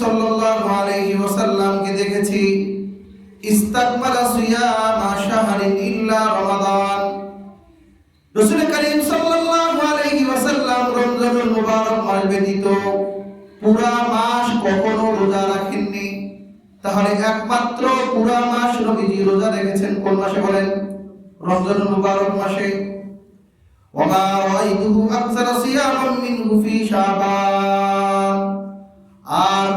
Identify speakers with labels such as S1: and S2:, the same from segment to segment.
S1: সাল্লাল্লাহু আলাইহি ওয়াসাল্লামকে দেখেছি ইস্তাকবালা সিয়ামা শাহরিন ইল্লা রমাদান। রাসূল করিম সাল্লাল্লাহু আলাইহি ওয়াসাল্লাম রমজানুল মুবারক মাস ব্যতীত পুরা মাস কখনো রোজা রাখেননি। তাহলে একমাত্র পুরা মাস নবীজি রোজা রেখেছেন কোন মাসে বলেন? রমজানুল মুবারক মাসে। ওয়া রাআইতুহু আকসারা সিয়ামান মিনহু ফি শাবান। আর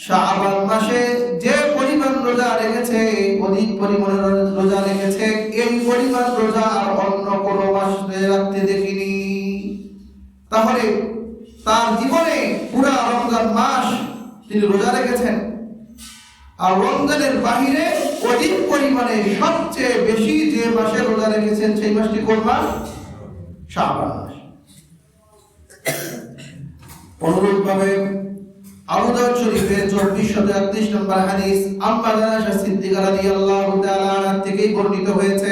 S1: শাবান মাসে যে পরিমাণ রোজা রেখেছে, অধিক পরিমাণে রোজা রেখেছে, এই পরিমাণ রোজা আর অন্য কোনো মাসে রাখতে দেখিনি। তাহলে তার জীবনে পুরা রমজান মাস তিনি রোজা রেখেছেন। আর রমজানের বাহিরে অধিক পরিমাণে সবচেয়ে বেশি যে মাসে রোজা রেখেছেন সেই মাসটি কোন মাস? শাবান মাস। অনুরূপভাবে আবু দাউদ শরীফের 2431 নম্বর হাদিস আম্মা আয়েশা সিদ্দিকা রাদিয়াল্লাহু তাআলা আনহা থেকে বর্ণিত হয়েছে,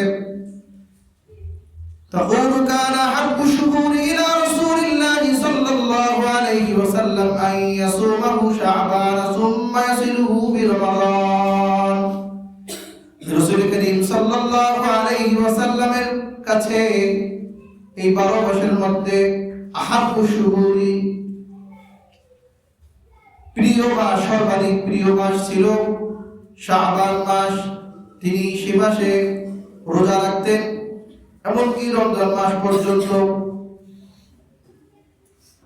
S1: তাকুলু কানা হাব্বু শুহুরি ইলা রাসূলিল্লাহি সাল্লাল্লাহু আলাইহি ওয়াসাল্লাম আন ইয়াসুমাহু শাবান সুম্মা ইয়াসিলুহু বিরমাদান। রাসূল করিম সাল্লাল্লাহু আলাইহি ওয়াসাল্লামের কাছে এই 12 মাসের মধ্যে আহাব্বু শুহুরি প্রিয় মাস, সর্বাধিক প্রিয় মাস ছিল শাবান মাস। তিনি সে মাসে রোজা রাখতেন এমনকি রমজান মাস পর্যন্ত।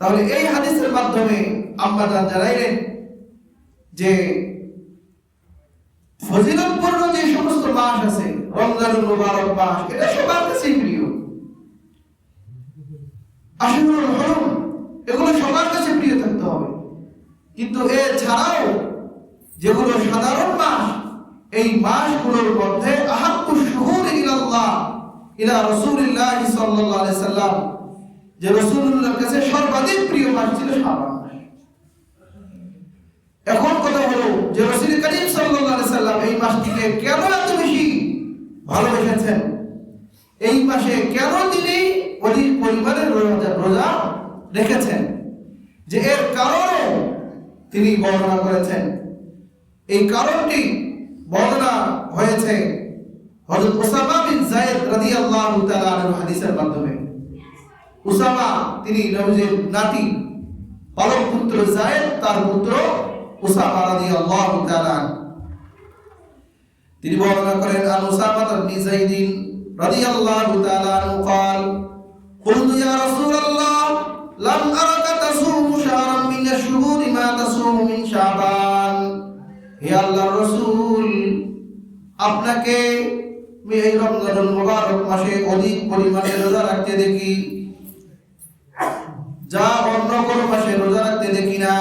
S1: তাহলে এই হাদিসের মাধ্যমে আম্মা জান জানাইলেন যে ফজিলতপূর্ণ যে সমস্ত মাস আছে, রমজানুল মুবারক মাস, এটা সবার কাছেই প্রিয়। আশুরাল হরম, এগুলো সবার কাছে প্রিয় থাকতে হবে। কিন্তু এছাড়াও যেগুলো সাধারণ মাস, এই মাসগুলোর মধ্যে আহাব্বু শুহুরি ইলাল্লাহ ইলা রাসূলিল্লাহ সাল্লাল্লাহু আলাইহি সাল্লাম, যে রাসূলুল্লাহর কাছে সর্বাধিক প্রিয় মাস ছিল শাবান মাস। এখন কথা হলো যে রাসূল করিম সাল্লাল্লাহু আলাইহি সাল্লাম এই মাসটিকে কেন এত বেশি ভালোবেসেছেন, এই মাসে কেন তিনি অধিক পরিমাণে রোজা রেখেছেন, যে এর কারণে তিনি বর্ণনা করেছেন। এই কারণটি বর্ণনা হয়েছে হযরত উসামা বিন যায়েদ রাদিয়াল্লাহু তাআলা আনহু হাদিসের মাধ্যমে। উসামা তিনি নবীজির নাতি, পালক পুত্র যায়েদ, তার পুত্র উসামা রাদিয়াল্লাহু তাআলা। তিনি বর্ণনা করেন আন উসামা বিন যায়েদ রাদিয়াল্লাহু তাআলা আনহু قال قلت يا رسول الله لم أرك تصوم شهرا من الشهور ما تصوم من شعبان। হে আল্লাহর রাসূল, আপনাকে আমি এই রমজানুল মুবারক মাসে অধিক পরিমাণে রোজা রাখতে দেখি, যা অন্য কোনো মাসে রোজা রাখতে দেখি না।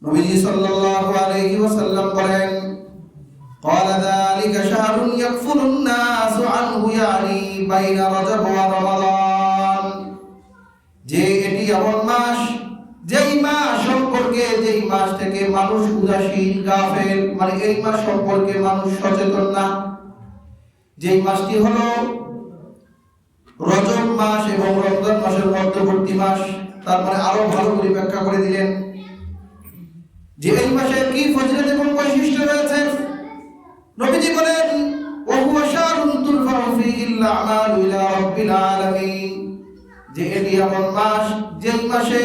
S1: নবীজি সাল্লাল্লাহু আলাইহি ওয়াসাল্লাম বলেন, قال ذلك شهر يغفل الناس عنه يعني بين رجب ورمضان। যে এটি এমন মাস, যেই মাস সম্পর্কে, যেই মাস থেকে মানুষ উদাসীন, গাফেল, মানে এই মাস সম্পর্কে মানুষ সচেতন না, যেই মাসটি হলো রজব মাস এবং রমজান মাসের মধ্যবর্তী মাস। তারপরে আরো ভালো করে ব্যাখ্যা করে দিলেন যে এই মাসে কি ফজিলত এবং বৈশিষ্ট্য রয়েছে। নবীজি বলেন, ওয়া হুয়া শাহরুন তুরফাউ ফীহিল আমালু ইলা রাব্বিল আলামিন, যে এটি এমন মাস, যেই মাসে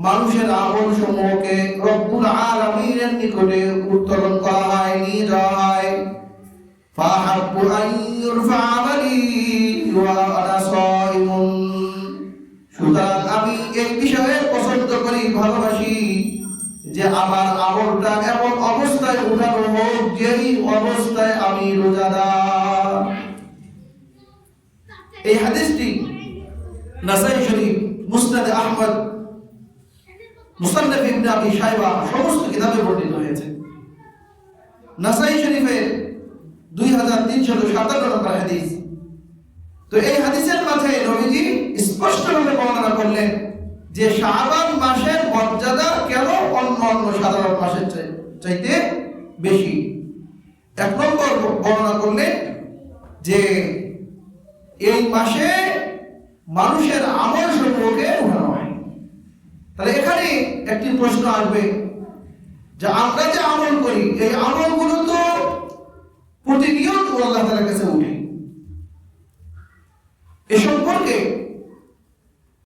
S1: মানুষের আমল সমূহকে রব্বুল আলামিনের নিকটে উত্তোলন করা হয়, নিয়ে যাওয়া হয়। ফাহাব্বু আন ইউরফা আমালি ওয়া আনা সাইমুন। সুতরাং আমি এই বিষয়ে পছন্দ করি, ভালোবাসি যে আমার আমলটা এমন অবস্থায় উঠানো হোক যেই অবস্থায় আমি রোজাদার। এই হাদিসটি নাসাই শরীফ, মুসনাদ আহমদ, মুসান্নাফ ইবনে আবি শাইবা সমস্ত কিতাবে বর্ণিত হয়েছে। নাসাই শরীফের 2357 নম্বর হাদিস। তো এই হাদিসের মাঝে নবীজি স্পষ্টভাবে বর্ণনা করলেন যে শাবান মাসের মর্যাদা কেন অন্য সাধারণ মাসের চাইতে বেশি। এক নম্বর বর্ণনা করলেন যে এই মাসে মানুষের আমল সমূহকে উঠানো হয়। তাহলে এখানে একটি প্রশ্ন আসবে যে আমরা যে আমল করি এই আমলগুলো তো প্রতিনিয়ত আল্লাহ তাআলার কাছে উঠে। এ সম্পর্কে